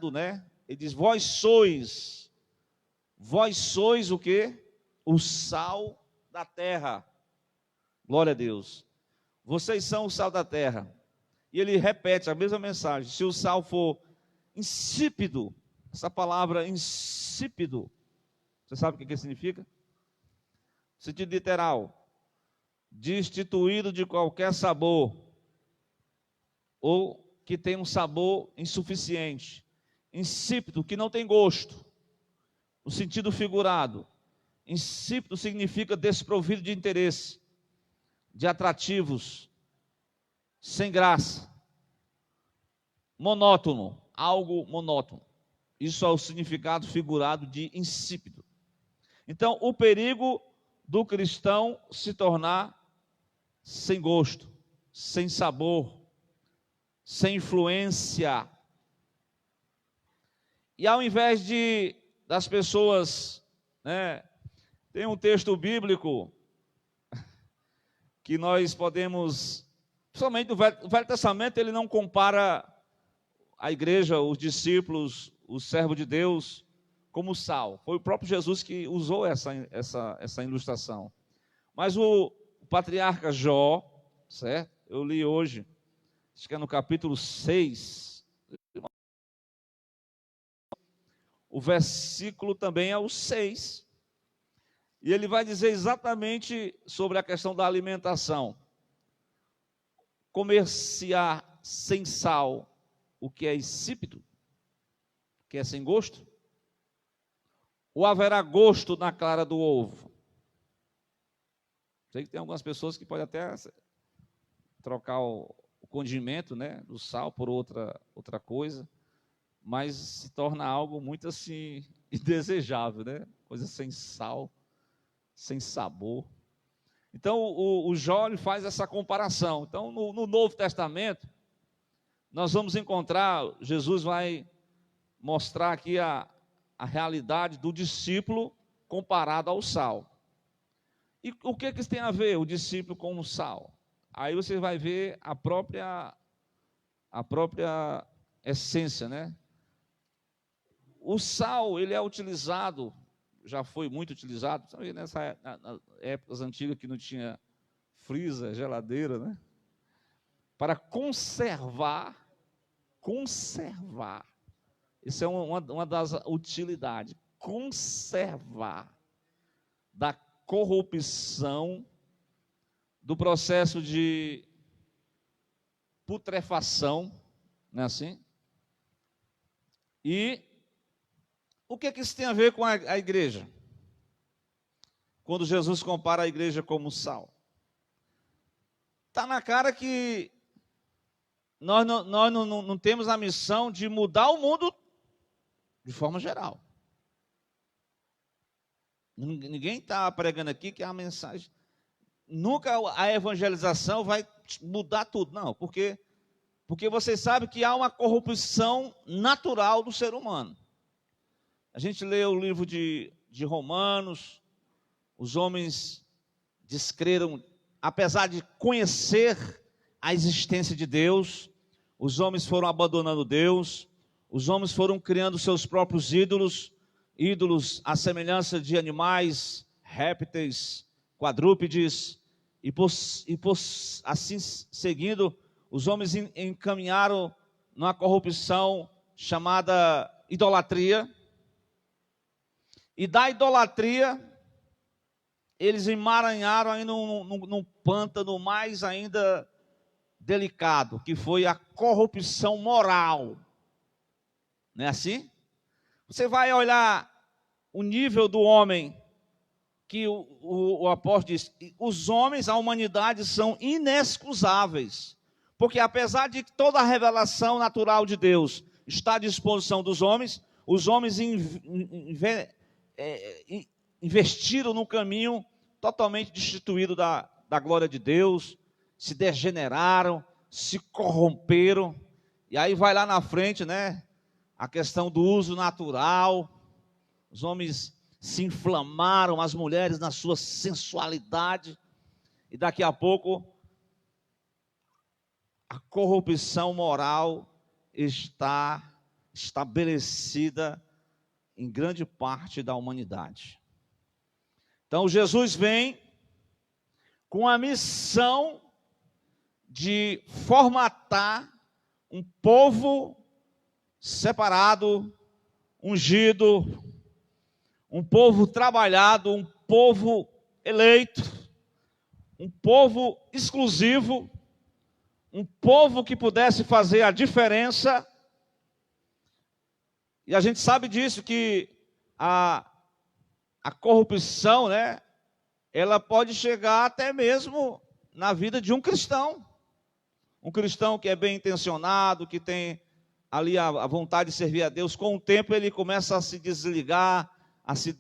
comparado, né? Ele diz, vós sois o quê? O sal da terra. Glória a Deus. Vocês são o sal da terra. E ele repete a mesma mensagem. Se o sal for insípido, essa palavra insípido, você sabe o que significa? Sentido literal, destituído de qualquer sabor, ou que tem um sabor insuficiente, insípido, que não tem gosto. No sentido figurado, insípido significa desprovido de interesse, de atrativos, sem graça, monótono, algo monótono. Isso é o significado figurado de insípido. Então, o perigo do cristão se tornar sem gosto, sem sabor, sem influência. E ao invés das pessoas, né, tem um texto bíblico que nós podemos, principalmente o Velho Testamento, ele não compara a igreja, os discípulos, o servo de Deus, como sal. Foi o próprio Jesus que usou essa ilustração. Mas o patriarca Jó, certo? Eu li hoje, acho que é no capítulo 6, o versículo também é o 6, e ele vai dizer exatamente sobre a questão da alimentação. Comer-se-á sem sal o que é insípido, que é sem gosto, ou haverá gosto na clara do ovo? Sei que tem algumas pessoas que podem até trocar o condimento, né, do sal por outra coisa, mas se torna algo muito assim indesejável, né? Coisa sem sal, sem sabor. Então o Jó faz essa comparação. Então no Novo Testamento nós vamos encontrar, Jesus vai mostrar aqui a realidade do discípulo comparado ao sal. E o que isso tem a ver, o discípulo com o sal? Aí você vai ver a própria essência, né? O sal, ele é utilizado, já foi muito utilizado, nas épocas antigas que não tinha freezer, geladeira, né? Para conservar. Isso é uma das utilidades. Conservar da corrupção, do processo de putrefação, não é assim? E o que isso tem a ver com a igreja? Quando Jesus compara a igreja como sal. Está na cara que nós não temos a missão de mudar o mundo de forma geral. Ninguém está pregando aqui que a mensagem... Nunca a evangelização vai mudar tudo, não. Porque você sabe que há uma corrupção natural do ser humano. A gente lê o livro de Romanos, os homens descreram, apesar de conhecer a existência de Deus, os homens foram abandonando Deus, os homens foram criando seus próprios ídolos à semelhança de animais, répteis, quadrúpedes, e assim seguindo, os homens encaminharam numa corrupção chamada idolatria, e da idolatria eles emaranharam aí num pântano mais ainda delicado, que foi a corrupção moral. Não é assim? Você vai olhar o nível do homem, que o apóstolo diz, os homens, a humanidade são inexcusáveis, porque apesar de toda a revelação natural de Deus está à disposição dos homens, os homens investiram num caminho totalmente destituído da glória de Deus, se degeneraram, se corromperam, e aí vai lá na frente, né, a questão do uso natural, os homens se inflamaram, as mulheres na sua sensualidade, e daqui a pouco a corrupção moral está estabelecida em grande parte da humanidade. Então Jesus vem com a missão de formatar um povo separado, ungido, um povo trabalhado, um povo eleito, um povo exclusivo, um povo que pudesse fazer a diferença. E a gente sabe disso, que a corrupção, né, ela pode chegar até mesmo na vida de um cristão. Um cristão que é bem intencionado, que tem ali a vontade de servir a Deus, com o tempo ele começa a se desligar, a se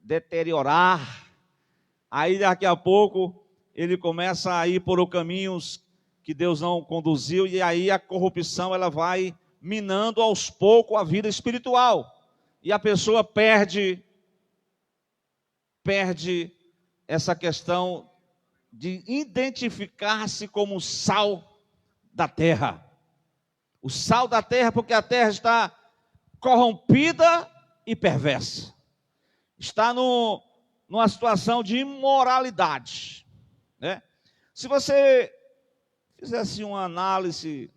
deteriorar. Aí daqui a pouco ele começa a ir por caminhos que Deus não conduziu, e aí a corrupção ela vai minando aos poucos a vida espiritual. E a pessoa perde essa questão de identificar-se como sal da terra. O sal da terra, porque a terra está corrompida e perversa. Está numa situação de imoralidade, né? Se você fizesse uma análise,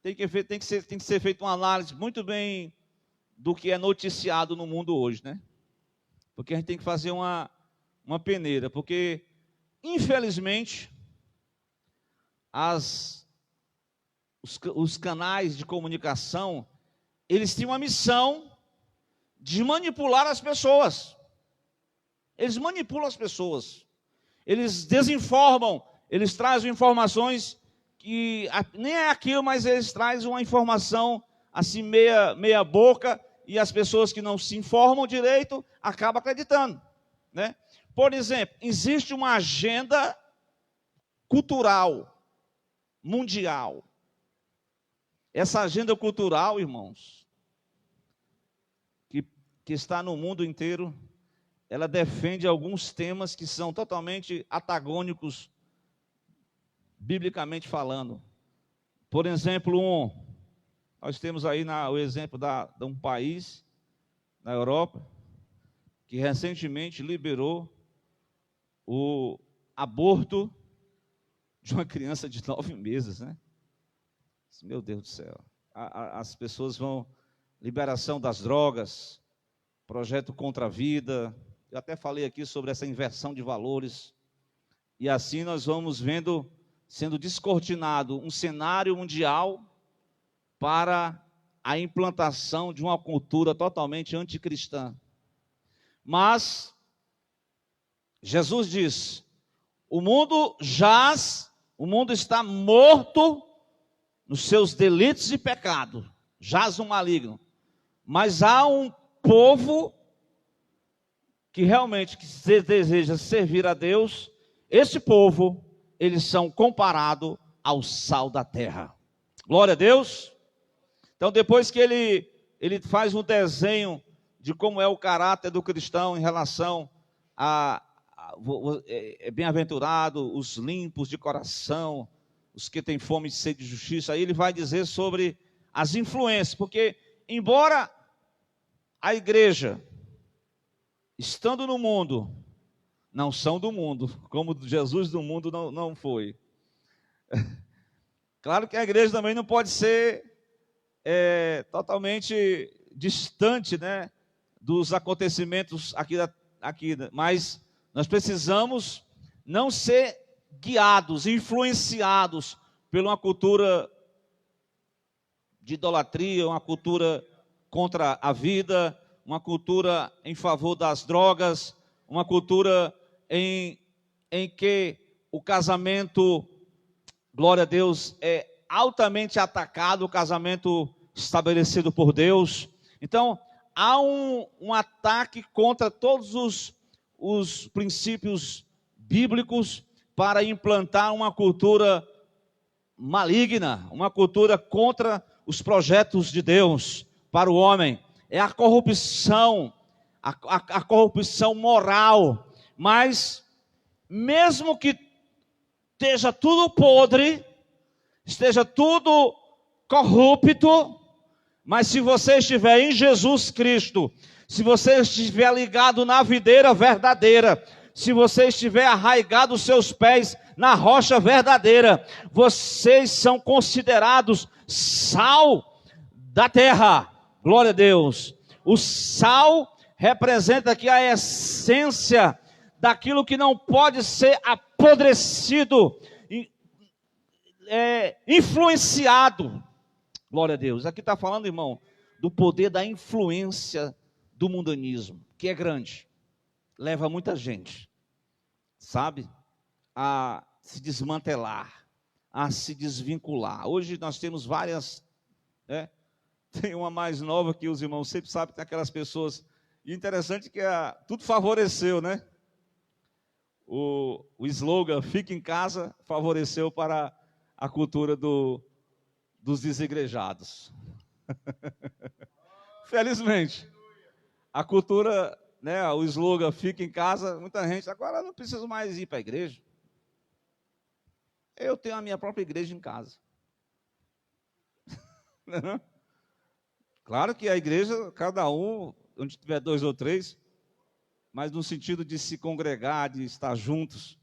tem que ser feita uma análise muito bem do que é noticiado no mundo hoje, né? Porque a gente tem que fazer uma peneira, porque infelizmente os canais de comunicação, eles têm uma missão de manipular as pessoas. Eles manipulam as pessoas. Eles desinformam, eles trazem informações que nem é aquilo, mas eles trazem uma informação assim meia boca, e as pessoas que não se informam direito acabam acreditando, né? Por exemplo, existe uma agenda cultural mundial. Essa agenda cultural, irmãos, que está no mundo inteiro, ela defende alguns temas que são totalmente antagônicos, biblicamente falando. Por exemplo, nós temos aí o exemplo de um país na Europa que recentemente liberou o aborto de uma criança de 9 meses, né? Meu Deus do céu. As pessoas vão... Liberação das drogas, projeto contra a vida. Eu até falei aqui sobre essa inversão de valores. E assim nós vamos vendo, sendo descortinado um cenário mundial para a implantação de uma cultura totalmente anticristã. Mas Jesus diz: o mundo está morto nos seus delitos e pecados, jaz um maligno. Mas há um povo que realmente deseja servir a Deus. Esse povo, eles são comparados ao sal da terra. Glória a Deus. Então, depois que ele faz um desenho de como é o caráter do cristão em relação bem-aventurado os limpos de coração, os que têm fome e sede de justiça, aí ele vai dizer sobre as influências, porque embora a igreja, estando no mundo, não são do mundo, como Jesus do mundo não foi. Claro que a igreja também não pode ser totalmente distante, né, dos acontecimentos aqui, mas nós precisamos não ser guiados, influenciados por uma cultura de idolatria, uma cultura contra a vida, uma cultura em favor das drogas, uma cultura em que o casamento, glória a Deus, é altamente atacado, o casamento estabelecido por Deus. Então, há um ataque contra todos os princípios bíblicos para implantar uma cultura maligna, uma cultura contra os projetos de Deus para o homem. É a corrupção, a corrupção moral. Mas, mesmo que esteja tudo podre, esteja tudo corrupto, Mas se você estiver em Jesus Cristo, se você estiver ligado na videira verdadeira, se você estiver arraigado os seus pés na rocha verdadeira, vocês são considerados sal da terra. Glória a Deus. O sal representa aqui a essência daquilo que não pode ser apodrecido, influenciado. Glória a Deus. Aqui está falando, irmão, do poder da influência do mundanismo, que é grande. Leva muita gente, sabe, a se desmantelar, a se desvincular. Hoje nós temos várias, tem uma mais nova que os irmãos sempre sabem, tem aquelas pessoas, e interessante que tudo favoreceu, né? O slogan, fique em casa, favoreceu para a cultura dos desigrejados. Felizmente, a cultura, né, o slogan, fique em casa, muita gente, agora não preciso mais ir para a igreja. Eu tenho a minha própria igreja em casa. Não? Claro que a igreja, cada um, onde tiver 2 ou 3, mas no sentido de se congregar, de estar juntos,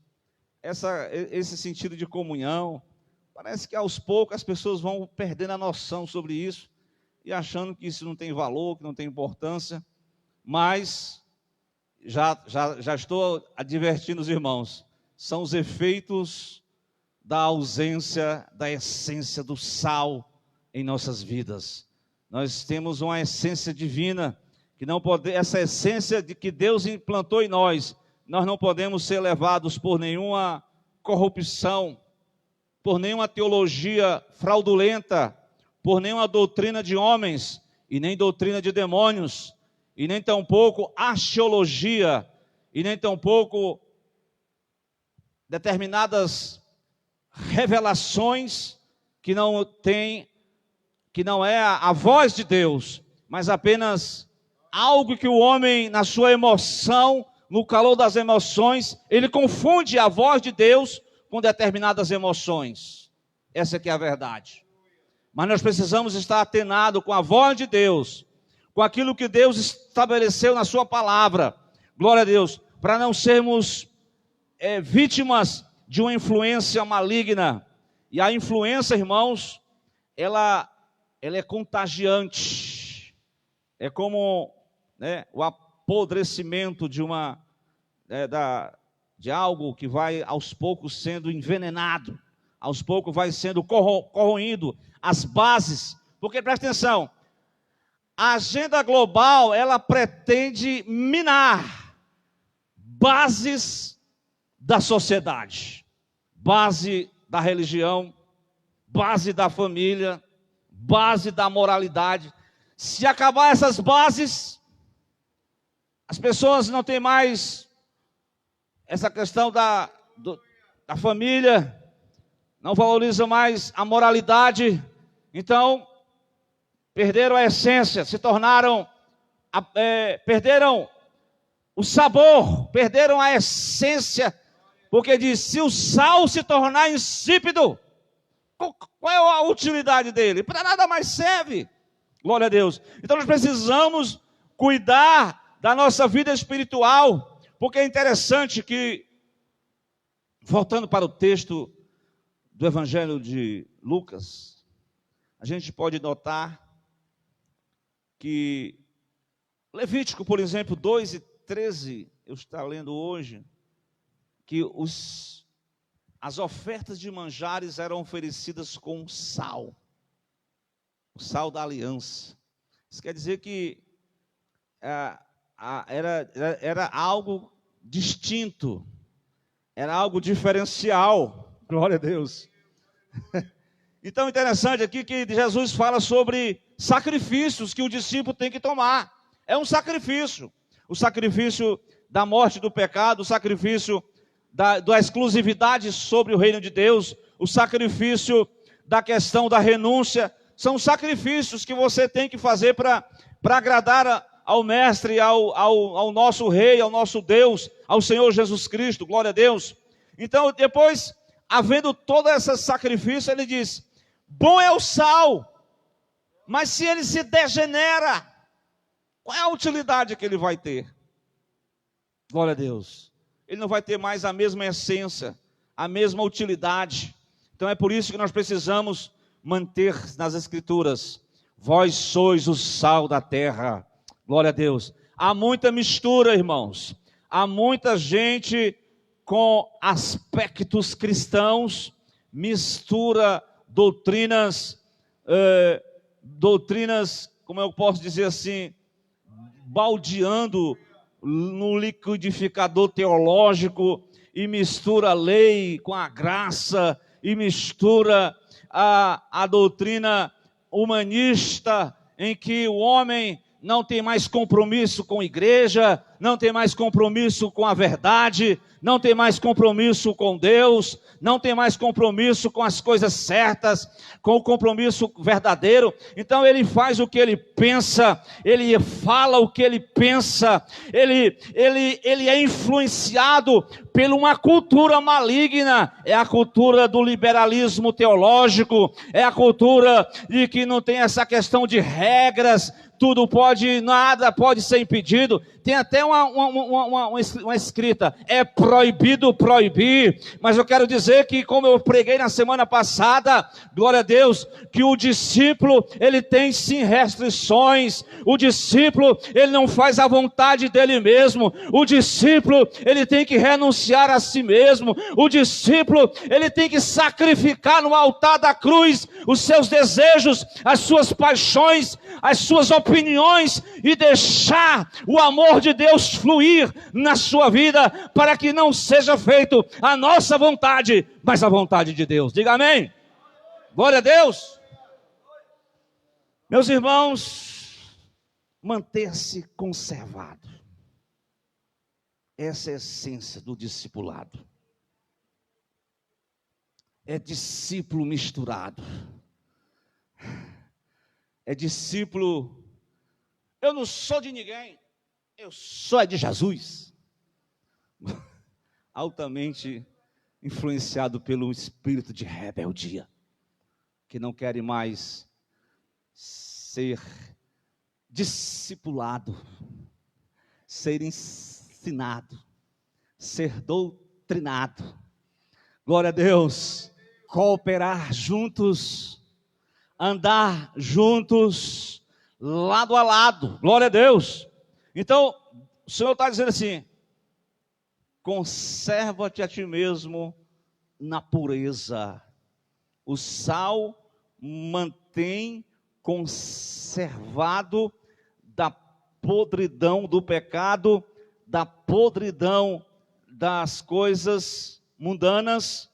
esse sentido de comunhão, parece que aos poucos as pessoas vão perdendo a noção sobre isso e achando que isso não tem valor, que não tem importância, mas já estou advertindo os irmãos, são os efeitos da ausência da essência do sal em nossas vidas. Nós temos uma essência divina, que não pode, essa essência de que Deus implantou em nós não podemos ser levados por nenhuma corrupção, por nenhuma teologia fraudulenta, por nenhuma doutrina de homens, e nem doutrina de demônios, e nem tampouco axiologia, e nem tampouco determinadas revelações que não é a voz de Deus, mas apenas algo que o homem, na sua emoção, no calor das emoções, ele confunde a voz de Deus com determinadas emoções. Essa aqui é a verdade. Mas nós precisamos estar atenados com a voz de Deus, com aquilo que Deus estabeleceu na sua palavra. Glória a Deus, para não sermos vítimas de uma influência maligna. E a influência, irmãos, ela é contagiante. É como, né, o apodrecimento de algo que vai aos poucos sendo envenenado, aos poucos vai sendo corroído as bases. Porque, presta atenção, a agenda global, ela pretende minar bases da sociedade, base da religião, base da família, base da moralidade. Se acabar essas bases, as pessoas não têm mais essa questão da família, não valorizam mais a moralidade, então perderam a essência, se tornaram, perderam o sabor, perderam a essência, porque diz, se o sal se tornar insípido, qual é a utilidade dele? Para nada mais serve. Glória a Deus. Então nós precisamos cuidar da nossa vida espiritual, porque é interessante que, voltando para o texto do Evangelho de Lucas, a gente pode notar que Levítico, por exemplo, 2:13, eu estou lendo hoje, que as ofertas de manjares eram oferecidas com sal, o sal da aliança. Isso quer dizer que era algo distinto, era algo diferencial. Glória a Deus. Então, interessante aqui que Jesus fala sobre sacrifícios que o discípulo tem que tomar. É um sacrifício. O sacrifício da morte do pecado, o sacrifício da exclusividade sobre o reino de Deus, o sacrifício da questão da renúncia. São sacrifícios que você tem que fazer para agradar ao Mestre, ao nosso Rei, ao nosso Deus, ao Senhor Jesus Cristo. Glória a Deus. Então, depois, havendo todo esse sacrifício, ele diz, bom é o sal, Mas se ele se degenera, qual é a utilidade que ele vai ter? Glória a Deus. Ele não vai ter mais a mesma essência, a mesma utilidade. Então é por isso que nós precisamos manter nas Escrituras: vós sois o sal da terra. Glória a Deus. Há muita mistura, irmãos. Há muita gente com aspectos cristãos, mistura doutrinas, como eu posso dizer assim, baldeando no liquidificador teológico, e mistura a lei com a graça, e mistura a doutrina humanista, em que o homem não tem mais compromisso com a igreja, não tem mais compromisso com a verdade, não tem mais compromisso com Deus, não tem mais compromisso com as coisas certas, com o compromisso verdadeiro. Então ele faz o que ele pensa, ele fala o que ele pensa, ele é influenciado por uma cultura maligna. É a cultura do liberalismo teológico, é a cultura de que não tem essa questão de regras, tudo pode, nada pode ser impedido. Tem até uma escrita: é proibido proibir. Mas eu quero dizer que, como eu preguei na semana passada, glória a Deus, que o discípulo, ele tem sim restrições. O discípulo, ele não faz a vontade dele mesmo. O discípulo, ele tem que renunciar a si mesmo. O discípulo, ele tem que sacrificar no altar da cruz os seus desejos, as suas paixões, as suas opiniões, e deixar o amor de Deus fluir na sua vida, para que não seja feito a nossa vontade, mas a vontade de Deus. Diga amém. Glória a Deus. Meus irmãos, manter-se conservado, essa é a essência do discipulado. É discípulo misturado, é discípulo: eu não sou de ninguém, eu sou de Jesus. Altamente influenciado pelo espírito de rebeldia, que não querem mais ser discipulado, ser ensinado, ser doutrinado. Glória a Deus. Cooperar juntos, andar juntos, lado a lado. Glória a Deus. Então, o Senhor está dizendo assim: conserva-te a ti mesmo na pureza. O sal mantém conservado da podridão do pecado, da podridão das coisas mundanas,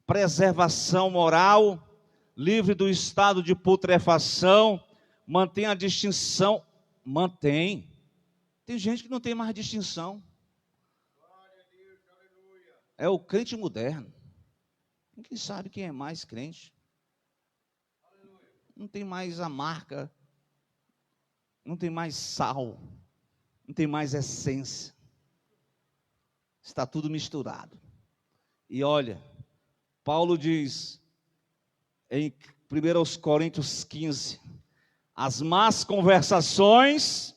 preservação moral, livre do estado de putrefação, mantém a distinção. Mantém. Tem gente que não tem mais distinção. É o crente moderno. Ninguém sabe quem é mais crente. Não tem mais a marca, não tem mais sal, não tem mais essência. Está tudo misturado. E olha, Paulo diz em 1 Coríntios 15, as más conversações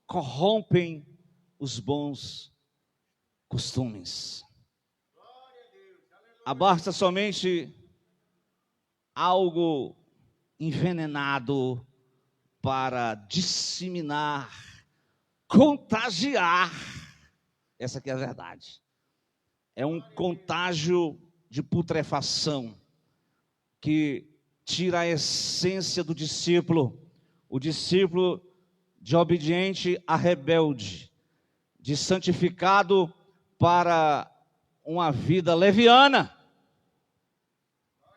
corrompem os bons costumes. Basta somente algo envenenado para disseminar, contagiar. Essa aqui é a verdade. É um contágio de putrefação que tira a essência do discípulo. O discípulo de obediente a rebelde, de santificado para uma vida leviana.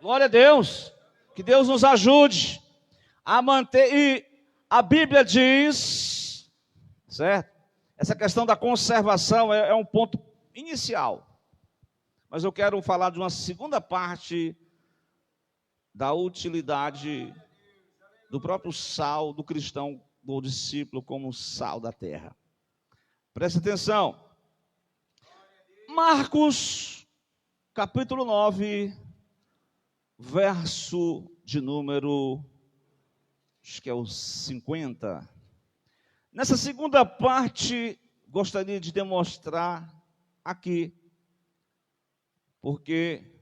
Glória a Deus. Que Deus nos ajude a manter. E a Bíblia diz, certo? Essa questão da conservação é um ponto inicial. Mas eu quero falar de uma segunda parte da utilidade do próprio sal, do cristão, do discípulo como sal da terra. Preste atenção. Marcos, capítulo 9, verso de número, acho que é o 50. Nessa segunda parte, gostaria de demonstrar aqui, porque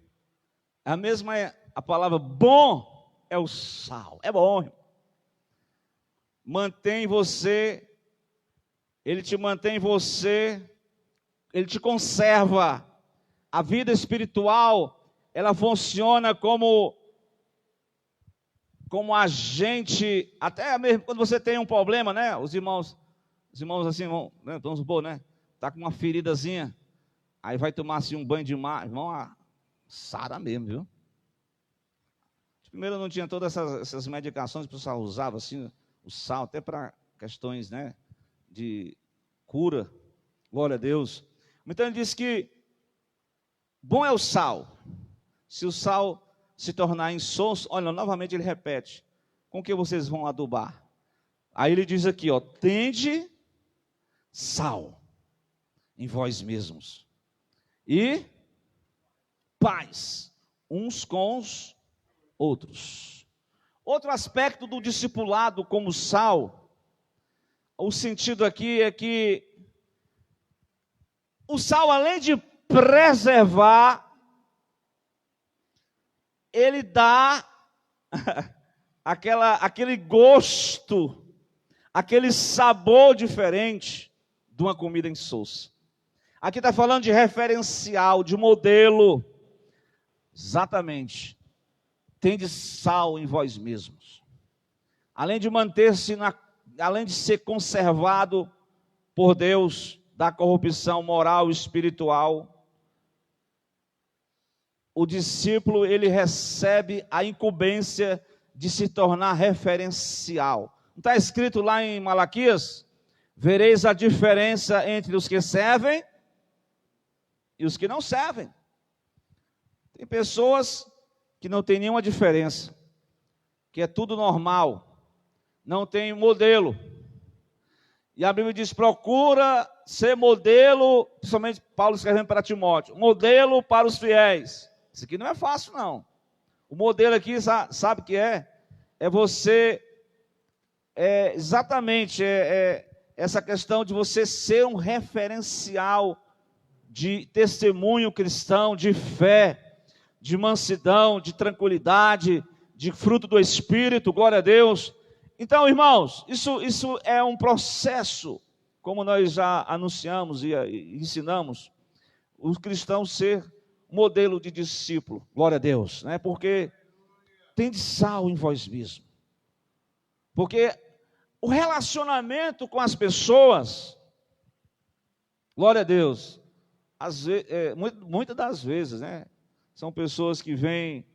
a palavra bom é o sal, é bom, irmão. Mantém você, ele te mantém você, ele te conserva. A vida espiritual, ela funciona como agente, até mesmo quando você tem um problema, né? Os irmãos assim vão, né? Vamos supor, né? Tá com uma feridazinha, aí vai tomar assim um banho de mar, irmão, sara mesmo, viu? Primeiro não tinha todas essas medicações que o pessoal usava, assim, o sal, até para questões, né, de cura, glória a Deus. Então ele diz que bom é o sal. Se o sal se tornar insosso, olha, novamente ele repete, com que vocês vão adubar? Aí ele diz aqui, ó, tende sal em vós mesmos e paz uns com os outros. Outro aspecto do discipulado como sal, o sentido aqui é que o sal, além de preservar, ele dá aquele gosto, aquele sabor diferente de uma comida insossa. Aqui está falando de referencial, de modelo. Exatamente. Tende sal em vós mesmos. Além de manter-se, além de ser conservado por Deus da corrupção moral e espiritual, o discípulo, ele recebe a incumbência de se tornar referencial. Não está escrito lá em Malaquias? Vereis a diferença entre os que servem e os que não servem. Tem pessoas que não tem nenhuma diferença, que é tudo normal, não tem modelo. E a Bíblia diz, procura ser modelo, principalmente Paulo escrevendo para Timóteo, modelo para os fiéis. Isso aqui não é fácil, não. O modelo aqui, sabe o que é? É você, exatamente, essa questão de você ser um referencial de testemunho cristão, de fé, de mansidão, de tranquilidade, de fruto do Espírito, glória a Deus. Então, irmãos, isso é um processo, como nós já anunciamos e ensinamos, os cristãos ser modelo de discípulo, glória a Deus, né? Porque tem de sal em vós mesmo. Porque o relacionamento com as pessoas, glória a Deus, muitas das vezes, né? São pessoas que vêm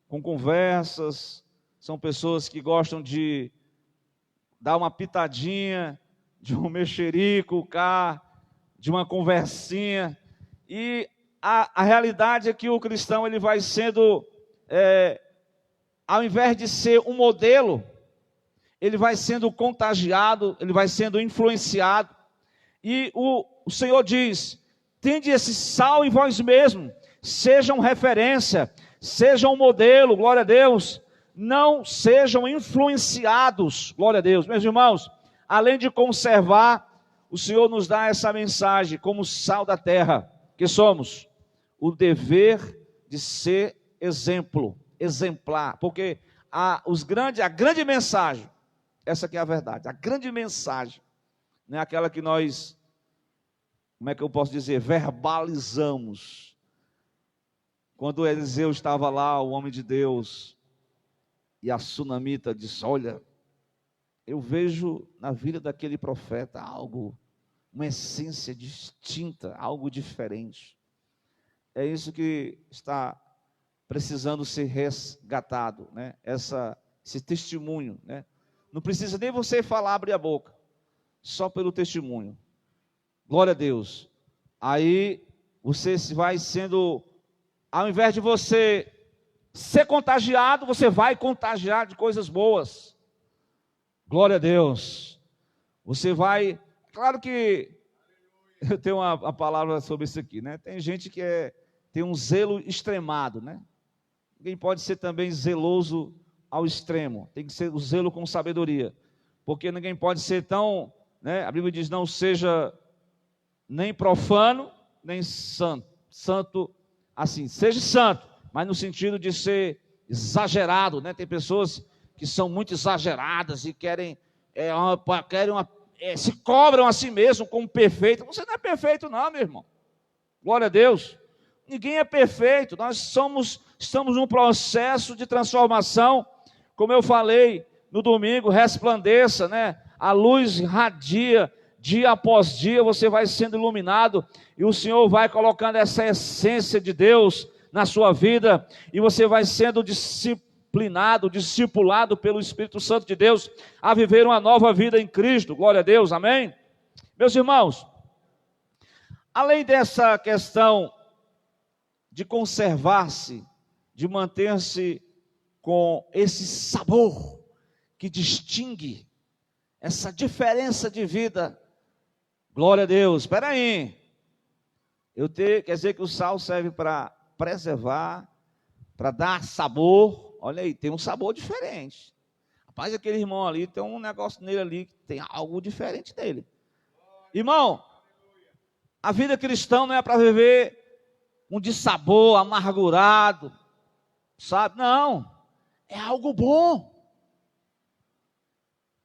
com conversas, são pessoas que gostam de dar uma pitadinha, de um mexerico cá, de uma conversinha, e a realidade é que o cristão, ele vai sendo, ao invés de ser um modelo, ele vai sendo contagiado, ele vai sendo influenciado, e o Senhor diz, tende esse sal em vós mesmos, sejam referência, sejam modelo, glória a Deus, não sejam influenciados, glória a Deus. Meus irmãos, além de conservar, o Senhor nos dá essa mensagem, como sal da terra, que somos, o dever de ser exemplar, porque a grande mensagem, essa que é a verdade, a grande mensagem, não é aquela que nós, como é que eu posso dizer, verbalizamos. Quando Eliseu estava lá, o homem de Deus, e a sunamita disse, olha, eu vejo na vida daquele profeta algo, uma essência distinta, algo diferente. É isso que está precisando ser resgatado, né? Esse testemunho, né? Não precisa nem você falar, abrir a boca, só pelo testemunho. Glória a Deus. Aí você vai sendo, ao invés de você ser contagiado, você vai contagiar de coisas boas. Glória a Deus. Você vai, claro que eu tenho uma palavra sobre isso aqui, né? Tem gente que tem um zelo extremado, né? ninguém pode ser também zeloso ao extremo. Tem que ser o zelo com sabedoria. Porque ninguém pode ser tão, né? A Bíblia diz, não seja nem profano, nem santo. Santo, assim, seja santo, mas no sentido de ser exagerado, né? Tem pessoas que são muito exageradas e querem se cobram a si mesmo como perfeito. Você não é perfeito não, meu irmão. Glória a Deus. Ninguém é perfeito. Nós estamos num processo de transformação. Como eu falei no domingo, resplandeça, né? A luz radia, dia após dia você vai sendo iluminado e o Senhor vai colocando essa essência de Deus na sua vida e você vai sendo discipulado pelo Espírito Santo de Deus a viver uma nova vida em Cristo. Glória a Deus, amém? Meus irmãos, além dessa questão de conservar-se, de manter-se com esse sabor que distingue essa diferença de vida, glória a Deus. Espera aí, quer dizer que o sal serve para preservar, para dar sabor. Olha aí, tem um sabor diferente. Rapaz, aquele irmão ali, tem um negócio nele ali, que tem algo diferente dele. Irmão, a vida cristã não é para viver um dissabor, amargurado, sabe? Não, é algo bom.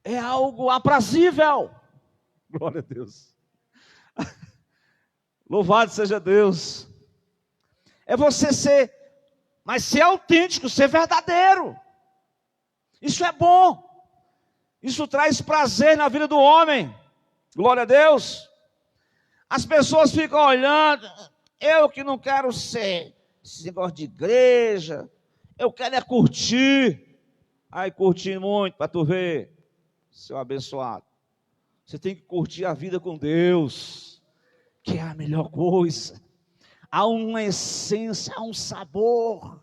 É algo aprazível. Glória a Deus. Louvado seja Deus. É você ser, mas ser autêntico, ser verdadeiro. Isso é bom. Isso traz prazer na vida do homem. Glória a Deus. As pessoas ficam olhando, eu que não quero ser esse negócio de igreja, eu quero é curtir. Aí curtir muito para tu ver, seu abençoado. Você tem que curtir a vida com Deus, que é a melhor coisa. Há uma essência, há um sabor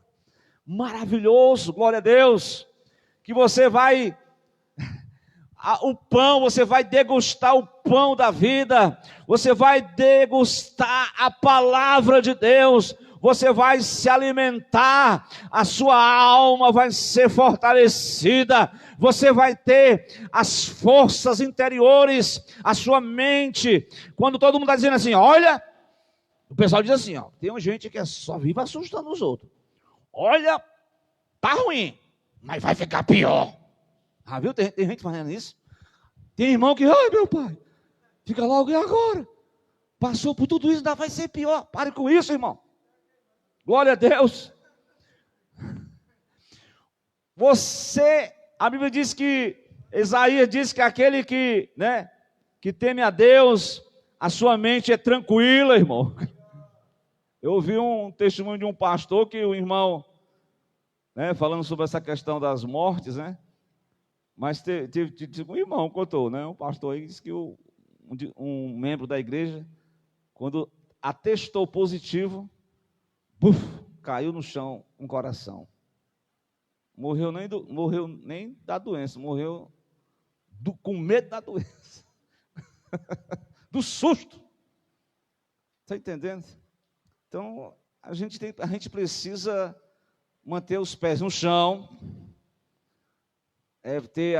maravilhoso, glória a Deus, que você vai, você vai degustar o pão da vida, você vai degustar a palavra de Deus, você vai se alimentar, a sua alma vai ser fortalecida, você vai ter as forças interiores, a sua mente. Quando todo mundo está dizendo assim, olha, o pessoal diz assim, ó, tem gente que só vive assustando os outros. Olha, tá ruim, mas vai ficar pior. Ah, viu? Tem gente fazendo isso. Tem irmão que, ai meu pai, fica logo e agora? Passou por tudo isso, ainda vai ser pior. Pare com isso, irmão. Glória a Deus. A Bíblia diz que, Isaías diz que aquele que, né, que teme a Deus, a sua mente é tranquila, irmão. Eu ouvi um testemunho de um pastor que o irmão, né, falando sobre essa questão das mortes, né, mas teve um irmão contou, né, um pastor aí disse que um membro da igreja, quando atestou positivo, caiu no chão um coração. Morreu nem da doença, morreu com medo da doença. Do susto. Está entendendo? Então, a gente precisa manter os pés no chão,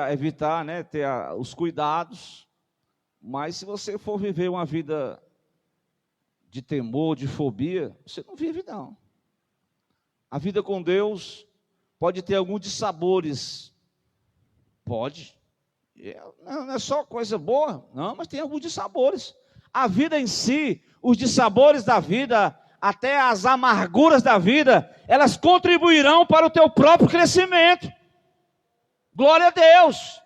evitar, né, ter os cuidados, mas se você for viver uma vida de temor, de fobia, você não vive não. A vida com Deus pode ter alguns dissabores, pode, não é só coisa boa, não, mas tem alguns dissabores. A vida em si, os dissabores da vida, até as amarguras da vida, elas contribuirão para o teu próprio crescimento. Glória a Deus.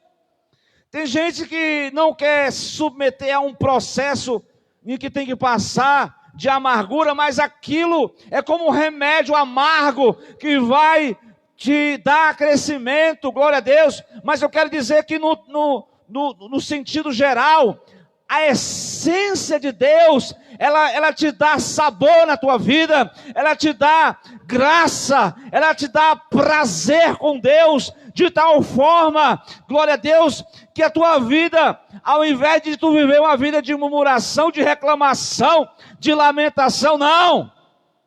Tem gente que não quer se submeter a um processo em que tem que passar de amargura, mas aquilo é como um remédio amargo que vai te dar crescimento, glória a Deus. Mas eu quero dizer que no sentido geral, a essência de Deus, ela te dá sabor na tua vida, ela te dá graça, ela te dá prazer com Deus, de tal forma, glória a Deus, que a tua vida, ao invés de tu viver uma vida de murmuração, de reclamação, de lamentação, não,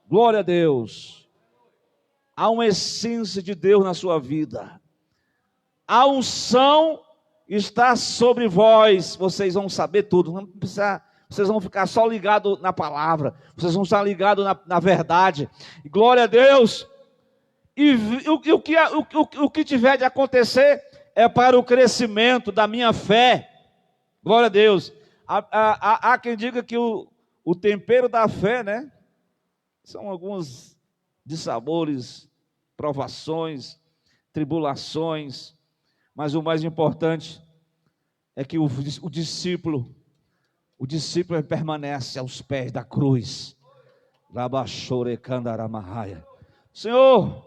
glória a Deus, há uma essência de Deus na sua vida. A unção está sobre vós, vocês vão saber tudo, não precisa, vocês vão ficar só ligados na palavra, vocês vão estar ligados na verdade. Glória a Deus. E o que tiver de acontecer é para o crescimento da minha fé. Glória a Deus. Há quem diga que o tempero da fé, né? São alguns dissabores, provações, tribulações. Mas o mais importante é que o discípulo permanece aos pés da cruz. Senhor,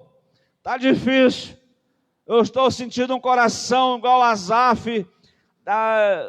está difícil. Eu estou sentindo um coração igual a Asaf,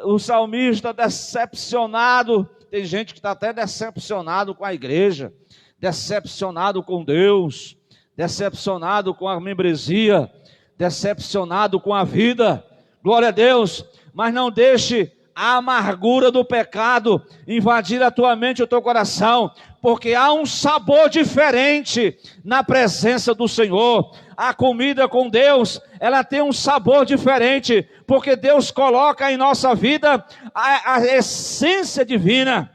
o salmista, decepcionado. Tem gente que está até decepcionado com a igreja, decepcionado com Deus, decepcionado com a membresia, decepcionado com a vida. Glória a Deus. Mas não deixe a amargura do pecado invadir a tua mente e o teu coração, porque há um sabor diferente na presença do Senhor. A comida com Deus, ela tem um sabor diferente, porque Deus coloca em nossa vida a essência divina,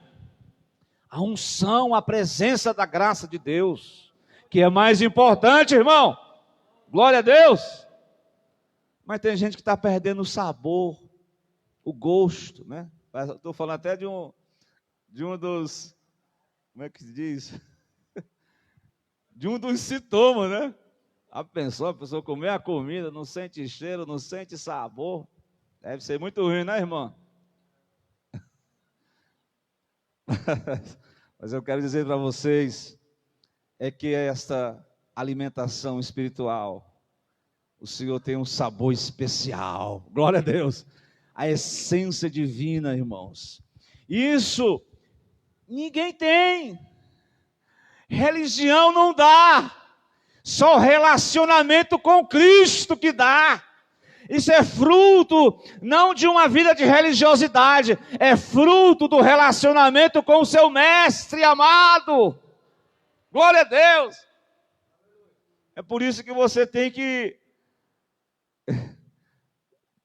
a unção, a presença da graça de Deus, que é mais importante, irmão. Glória a Deus. Mas tem gente que está perdendo o sabor, o gosto, né? Estou falando até de um dos, como é que se diz? De um dos sintomas, né? A pessoa comer a comida, não sente cheiro, não sente sabor. Deve ser muito ruim, né, irmão? Mas eu quero dizer para vocês, é que esta alimentação espiritual, o Senhor tem um sabor especial. Glória a Deus. A essência divina, irmãos. Isso ninguém tem. Religião não dá. Só relacionamento com Cristo que dá. Isso é fruto não de uma vida de religiosidade, é fruto do relacionamento com o seu mestre amado. Glória a Deus. É por isso que você tem que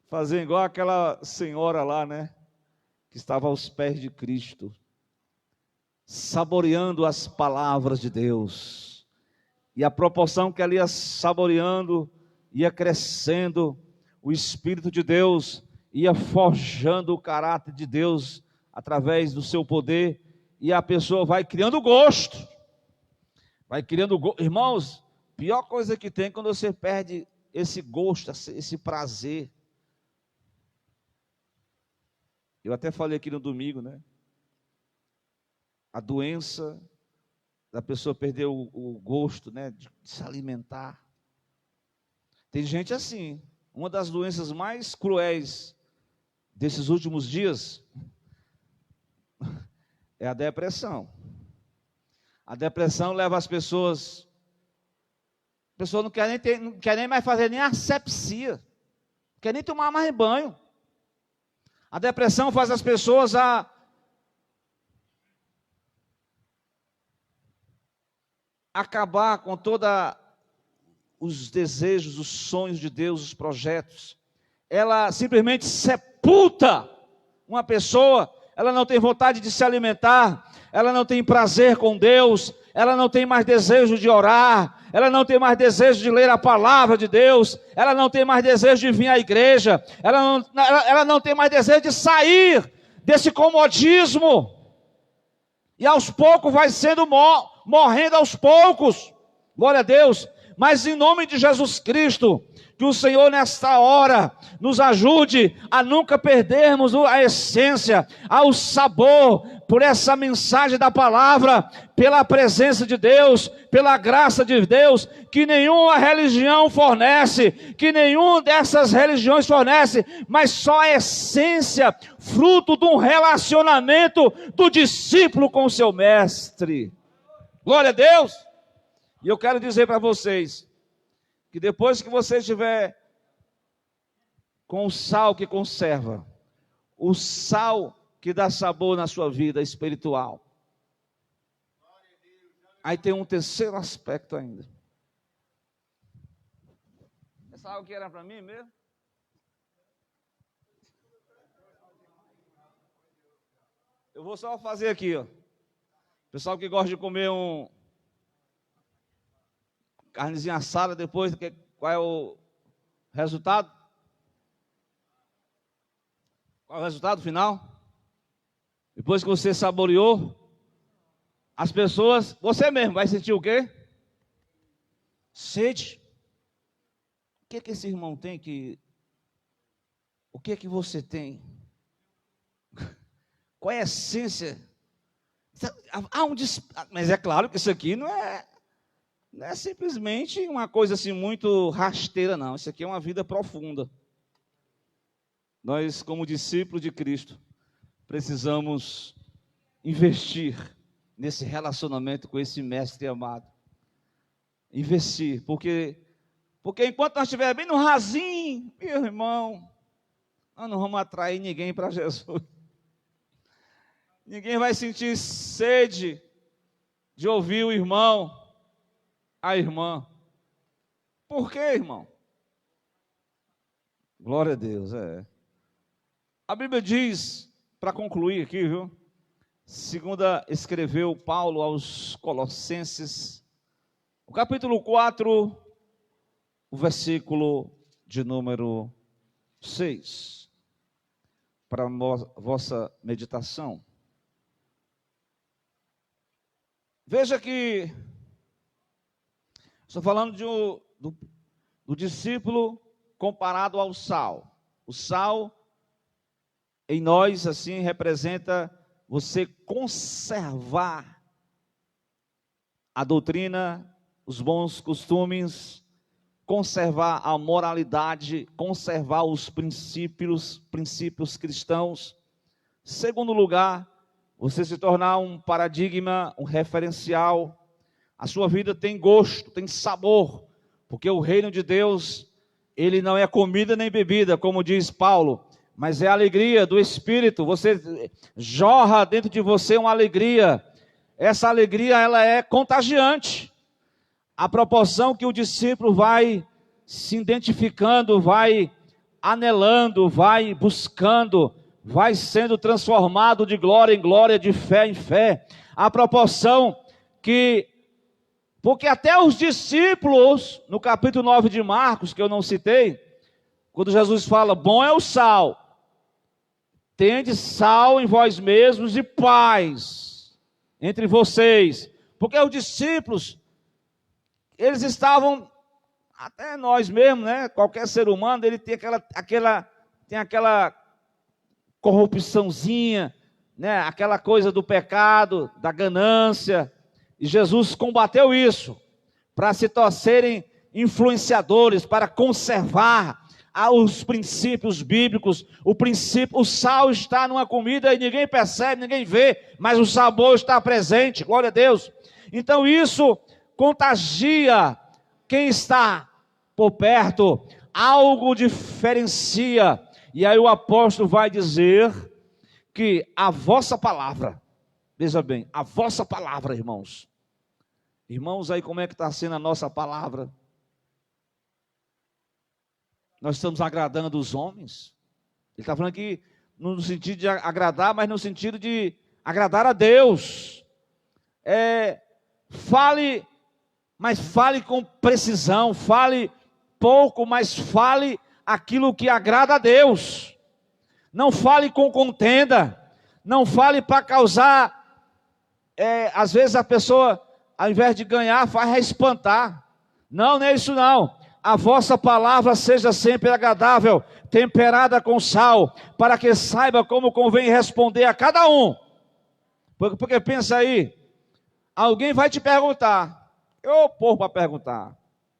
fazer igual aquela senhora lá, né? Que estava aos pés de Cristo, saboreando as palavras de Deus. E a proporção que ela ia saboreando, ia crescendo, o Espírito de Deus ia forjando o caráter de Deus através do seu poder, e a pessoa vai criando gosto. Vai criando gosto. Irmãos, pior coisa que tem é quando você perde esse gosto, esse prazer. Eu até falei aqui no domingo, né? A doença da pessoa perder o gosto, né, de se alimentar. Tem gente assim. Uma das doenças mais cruéis desses últimos dias é a depressão. A depressão leva as pessoas. A pessoa não quer nem mais fazer nem asepsia, não quer nem tomar mais banho. A depressão faz as pessoas a acabar com toda os desejos, os sonhos de Deus, os projetos. Ela simplesmente sepulta uma pessoa. Ela não tem vontade de se alimentar, ela não tem prazer com Deus, ela não tem mais desejo de orar, ela não tem mais desejo de ler a palavra de Deus, ela não tem mais desejo de vir à igreja, ela não tem mais desejo de sair desse comodismo. E aos poucos vai sendo morrendo aos poucos. Glória a Deus. Mas em nome de Jesus Cristo, que o Senhor nesta hora nos ajude a nunca perdermos a essência, ao sabor, por essa mensagem da palavra, pela presença de Deus, pela graça de Deus, que nenhuma religião fornece, que nenhuma dessas religiões fornece, mas só a essência, fruto de um relacionamento do discípulo com o seu mestre. Glória a Deus. E eu quero dizer para vocês, que depois que você estiver com o sal que conserva, o sal que dá sabor na sua vida espiritual, aí tem um terceiro aspecto ainda. Essa água que era para mim mesmo? Eu vou só fazer aqui, ó. Pessoal que gosta de comer carnezinha assada depois, qual é o resultado? Qual é o resultado final? Depois que você saboreou, as pessoas, você mesmo vai sentir o quê? Sede. O que esse irmão tem que... O que você tem? Qual é a essência? Mas é claro que isso aqui não é simplesmente uma coisa assim muito rasteira, não. Isso aqui é uma vida profunda. Nós, como discípulos de Cristo, precisamos investir nesse relacionamento com esse mestre amado. Investir, porque enquanto nós estivermos bem no rasinho, meu irmão, nós não vamos atrair ninguém para Jesus. Ninguém vai sentir sede de ouvir o irmão, a irmã. Por quê, irmão? Glória a Deus, A Bíblia diz, para concluir aqui, viu? Segunda escreveu Paulo aos Colossenses, o capítulo 4, o versículo de número 6, para a vossa meditação. Veja que estou falando do discípulo comparado ao sal. O sal em nós, assim, representa você conservar a doutrina, os bons costumes, conservar a moralidade, conservar os princípios cristãos. Segundo lugar, você se tornar um paradigma, um referencial. A sua vida tem gosto, tem sabor, porque o reino de Deus, ele não é comida nem bebida, como diz Paulo, mas é a alegria do Espírito. Você jorra dentro de você uma alegria. Essa alegria, ela é contagiante. A proporção que o discípulo vai se identificando, vai anelando, vai buscando, vai sendo transformado de glória em glória, de fé em fé. A proporção que... Porque até os discípulos, no capítulo 9 de Marcos, que eu não citei, quando Jesus fala, bom é o sal, tende sal em vós mesmos e paz entre vocês. Porque os discípulos, eles estavam, até nós mesmos, né? Qualquer ser humano, ele tem aquela corrupçãozinha, né? Aquela coisa do pecado, da ganância. E Jesus combateu isso, para se torcerem influenciadores, para conservar os princípios bíblicos. O sal está numa comida e ninguém percebe, ninguém vê, mas o sabor está presente, glória a Deus. Então isso contagia quem está por perto, algo diferencia. E aí o apóstolo vai dizer que a vossa palavra, veja bem, a vossa palavra, irmãos. Irmãos, aí como é que está sendo a nossa palavra? Nós estamos agradando os homens? Ele está falando aqui no sentido de agradar, mas no sentido de agradar a Deus. Fale, mas fale com precisão. Fale pouco, mas fale aquilo que agrada a Deus. Não fale com contenda. Não fale para causar... às vezes a pessoa, ao invés de ganhar, faz espantar. Não é isso não. A vossa palavra seja sempre agradável, temperada com sal, para que saiba como convém responder a cada um. Porque pensa aí, alguém vai te perguntar, ô povo para perguntar,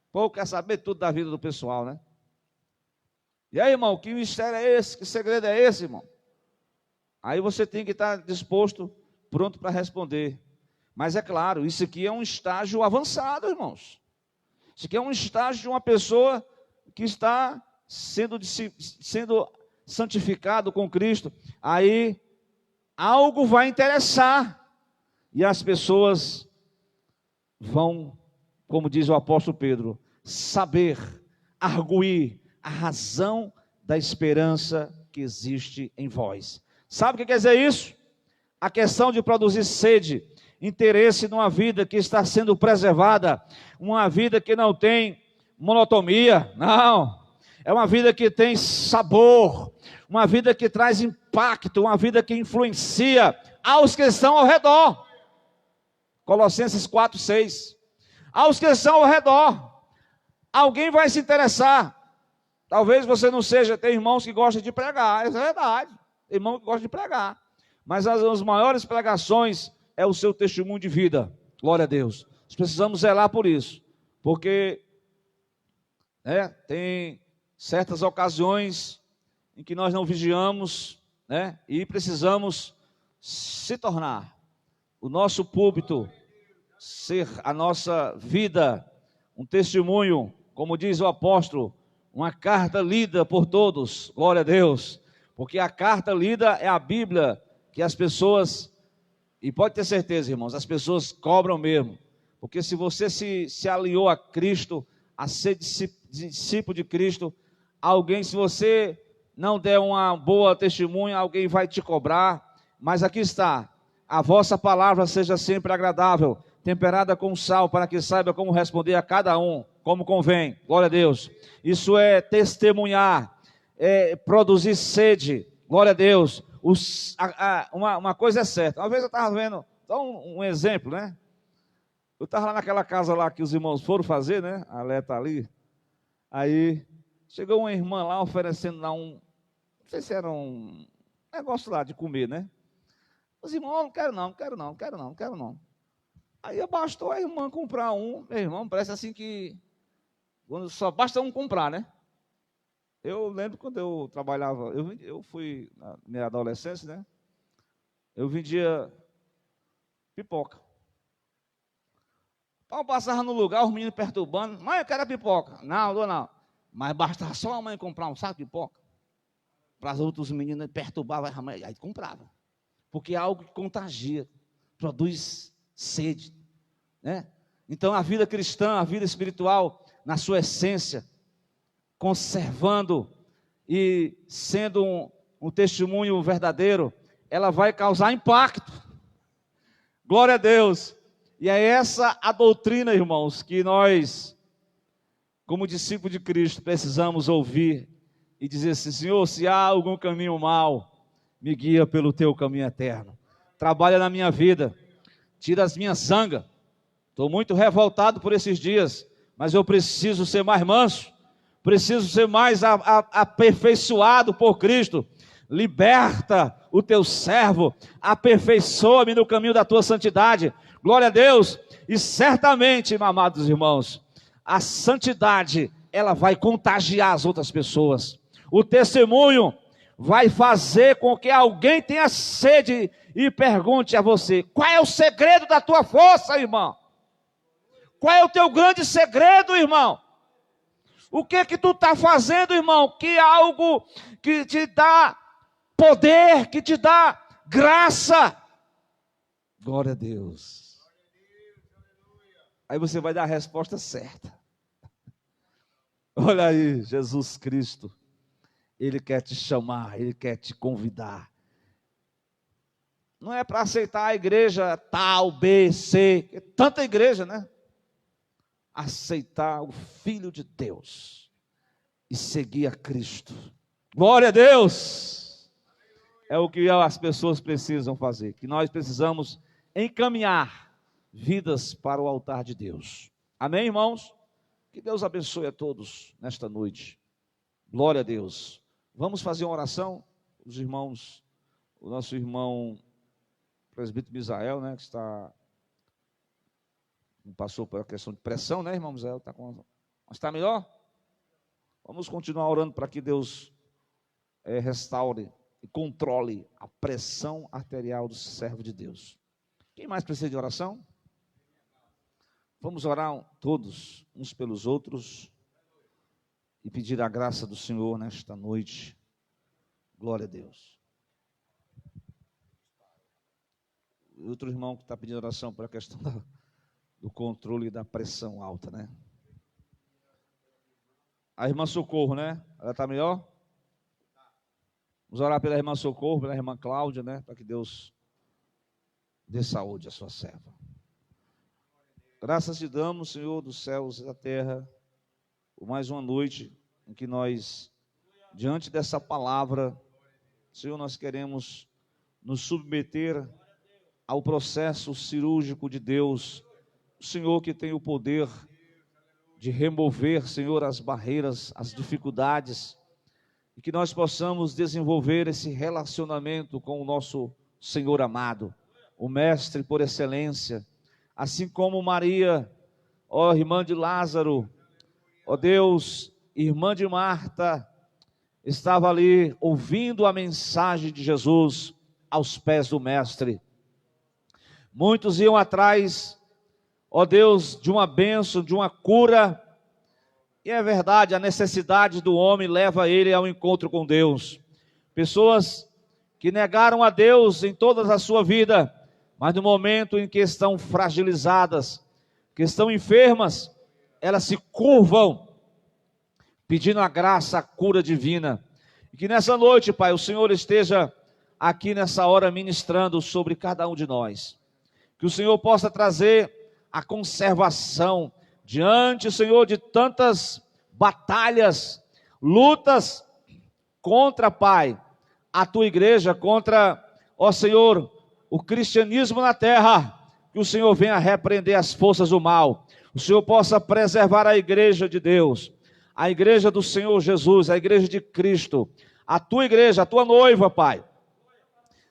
o povo quer saber tudo da vida do pessoal, né? E aí, irmão, que mistério é esse? Que segredo é esse, irmão? Aí você tem que estar disposto, pronto para responder. Mas é claro, isso aqui é um estágio avançado, irmãos. Isso aqui é um estágio de uma pessoa que está sendo santificado com Cristo. Aí algo vai interessar. E as pessoas vão, como diz o apóstolo Pedro, saber arguir a razão da esperança que existe em vós. Sabe o que quer dizer isso? A questão de produzir sede, interesse numa vida que está sendo preservada, uma vida que não tem monotonia, não. É uma vida que tem sabor, uma vida que traz impacto, uma vida que influencia aos que estão ao redor. Colossenses 4:6. Aos que estão ao redor, alguém vai se interessar. Talvez você não seja, tem irmãos que gostam de pregar, isso é verdade, irmão que gosta de pregar, mas as maiores pregações é o seu testemunho de vida, glória a Deus. Nós precisamos zelar por isso, porque tem certas ocasiões em que nós não vigiamos, e precisamos se tornar o nosso púlpito, ser a nossa vida um testemunho, como diz o apóstolo, uma carta lida por todos, glória a Deus, porque a carta lida é a Bíblia que as pessoas, e pode ter certeza, irmãos, as pessoas cobram mesmo, porque se você se aliou a Cristo, a ser discípulo de Cristo, alguém, se você não der uma boa testemunha, alguém vai te cobrar, mas aqui está, a vossa palavra seja sempre agradável, temperada com sal, para que saiba como responder a cada um, como convém, glória a Deus. Isso é testemunhar, é produzir sede, glória a Deus. Uma coisa é certa, uma vez eu estava vendo, então um exemplo, eu estava lá naquela casa lá que os irmãos foram fazer, a Lé está ali, aí chegou uma irmã lá oferecendo lá não sei se era um negócio lá de comer, Os irmãos, não quero não. Aí bastou a irmã comprar meu irmão, parece assim que só basta um comprar, Eu lembro quando eu trabalhava, eu fui na minha adolescência, Eu vendia pipoca. Eu passava no lugar, os meninos perturbando, mãe, eu quero a pipoca. Não, dou não. Mas bastava só a mãe comprar um saco de pipoca. Para os outros meninos perturbavam a mãe, aí comprava. Porque é algo que contagia, produz sede, Então a vida cristã, a vida espiritual, na sua essência, conservando e sendo um testemunho verdadeiro, ela vai causar impacto, glória a Deus. E é essa a doutrina, irmãos, que nós, como discípulos de Cristo, precisamos ouvir e dizer assim: Senhor, se há algum caminho mau, me guia pelo teu caminho eterno, trabalha na minha vida, tira as minhas zangas. Estou muito revoltado por esses dias, mas eu preciso ser mais manso, preciso ser mais aperfeiçoado por Cristo. Liberta o teu servo, aperfeiçoa-me no caminho da tua santidade, glória a Deus. E certamente, amados irmãos, a santidade, ela vai contagiar as outras pessoas, o testemunho vai fazer com que alguém tenha sede e pergunte a você: qual é o segredo da tua força, irmão? Qual é o teu grande segredo, irmão? O que tu está fazendo, irmão? Que é algo que te dá poder, que te dá graça. Glória a Deus. Aí você vai dar a resposta certa. Olha aí, Jesus Cristo. Ele quer te chamar, Ele quer te convidar. Não é para aceitar a igreja tal, B, C, tanta igreja, Aceitar o Filho de Deus e seguir a Cristo. Glória a Deus! É o que as pessoas precisam fazer, que nós precisamos encaminhar vidas para o altar de Deus. Amém, irmãos? Que Deus abençoe a todos nesta noite. Glória a Deus. Vamos fazer uma oração? Os irmãos, o nosso irmão presbítero Misael, que passou por a questão de pressão, irmão Misael? Mas está melhor? Vamos continuar orando para que Deus restaure e controle a pressão arterial do servo de Deus. Quem mais precisa de oração? Vamos orar todos, uns pelos outros, e pedir a graça do Senhor nesta noite. Glória a Deus. Outro irmão que está pedindo oração por a questão do controle da pressão alta, A irmã Socorro, né? Ela está melhor? Vamos orar pela irmã Socorro, pela irmã Cláudia, né? Para que Deus dê saúde à sua serva. Graças te damos, Senhor dos céus e da terra, por mais uma noite em que nós, diante dessa palavra, Senhor, nós queremos nos submeter ao processo cirúrgico de Deus, o Senhor que tem o poder de remover, Senhor, as barreiras, as dificuldades, e que nós possamos desenvolver esse relacionamento com o nosso Senhor amado, o Mestre por excelência, assim como Maria, ó irmã de Lázaro, ó Deus, irmã de Marta, estava ali ouvindo a mensagem de Jesus aos pés do Mestre. Muitos iam atrás, ó Deus, de uma bênção, de uma cura, e é verdade, a necessidade do homem leva ele ao encontro com Deus. Pessoas que negaram a Deus em toda a sua vida, mas no momento em que estão fragilizadas, que estão enfermas, elas se curvam, pedindo a graça, a cura divina. E que nessa noite, Pai, o Senhor esteja aqui nessa hora ministrando sobre cada um de nós. Que o Senhor possa trazer a conservação diante, Senhor, de tantas batalhas, lutas contra, Pai, a tua igreja, contra, ó Senhor, o cristianismo na terra. Que o Senhor venha repreender as forças do mal. O Senhor possa preservar a igreja de Deus, a igreja do Senhor Jesus, a igreja de Cristo, a tua igreja, a tua noiva, Pai,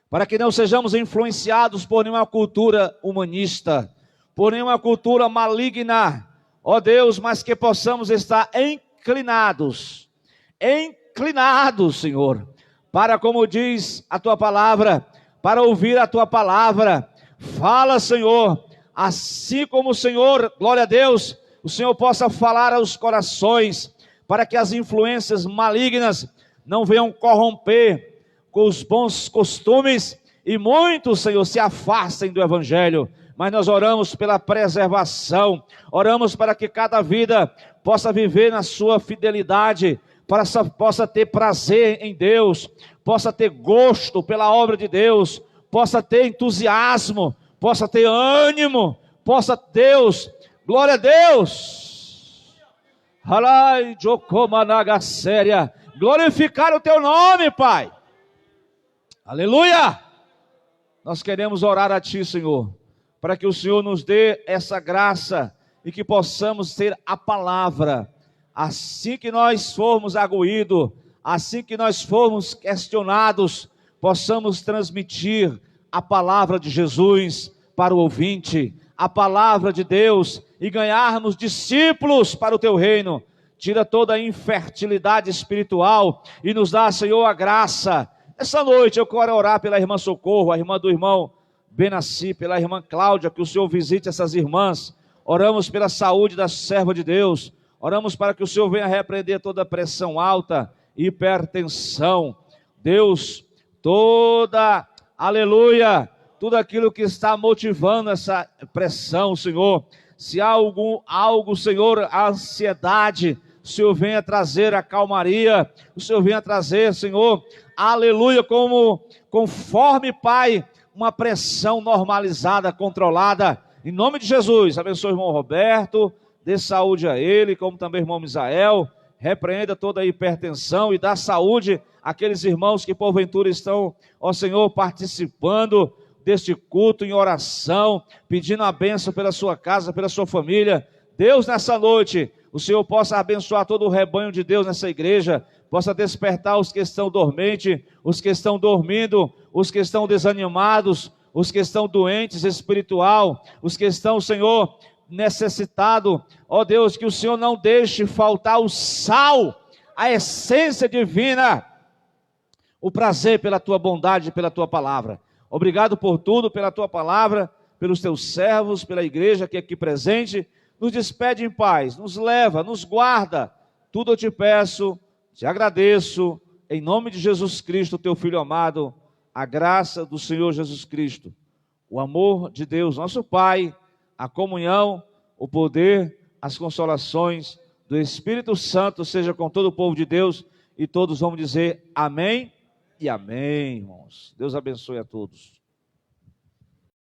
para que não sejamos influenciados por nenhuma cultura humanista, por nenhuma cultura maligna, ó Deus, mas que possamos estar inclinados, Senhor, para, como diz a tua palavra, para ouvir a tua palavra. Fala, Senhor, assim como o Senhor, glória a Deus, o Senhor possa falar aos corações, para que as influências malignas não venham corromper com os bons costumes, e muitos, Senhor, se afastem do Evangelho. Mas nós oramos pela preservação, oramos para que cada vida possa viver na sua fidelidade, possa ter prazer em Deus, possa ter gosto pela obra de Deus, possa ter entusiasmo, possa ter ânimo, possa, Deus, glória a Deus, glorificar o teu nome, Pai, aleluia. Nós queremos orar a ti, Senhor, para que o Senhor nos dê essa graça e que possamos ter a palavra, assim que nós formos aguidos, assim que nós formos questionados, possamos transmitir a palavra de Jesus para o ouvinte, a palavra de Deus, e ganharmos discípulos para o teu reino. Tira toda a infertilidade espiritual e nos dá, Senhor, a graça. Essa noite eu quero orar pela irmã Socorro, a irmã do irmão Benassi, pela irmã Cláudia, que o Senhor visite essas irmãs. Oramos pela saúde da serva de Deus, oramos para que o Senhor venha repreender toda a pressão alta, hipertensão, Deus, toda, aleluia, tudo aquilo que está motivando essa pressão, Senhor. Se há algo, Senhor, a ansiedade, o Senhor venha trazer a calmaria, o Senhor venha trazer, Senhor, aleluia, conforme, Pai, uma pressão normalizada, controlada, em nome de Jesus. Abençoe o irmão Roberto, dê saúde a ele, como também o irmão Misael, repreenda toda a hipertensão e dá saúde àqueles irmãos que porventura estão, ó Senhor, participando deste culto em oração, pedindo a bênção pela sua casa, pela sua família. Deus, nessa noite, o Senhor possa abençoar todo o rebanho de Deus nessa igreja, possa despertar os que estão dormentes, os que estão dormindo, os que estão desanimados, os que estão doentes espiritual, os que estão, Senhor, necessitados. Ó Deus, que o Senhor não deixe faltar o sal, a essência divina, o prazer pela tua bondade, pela tua palavra. Obrigado por tudo, pela tua palavra, pelos teus servos, pela igreja que é aqui presente. Nos despede em paz, nos leva, nos guarda. Tudo eu te peço, te agradeço, em nome de Jesus Cristo, teu Filho amado, a graça do Senhor Jesus Cristo, o amor de Deus, nosso Pai, a comunhão, o poder, as consolações do Espírito Santo seja com todo o povo de Deus, e todos vamos dizer amém e amém, irmãos. Deus abençoe a todos.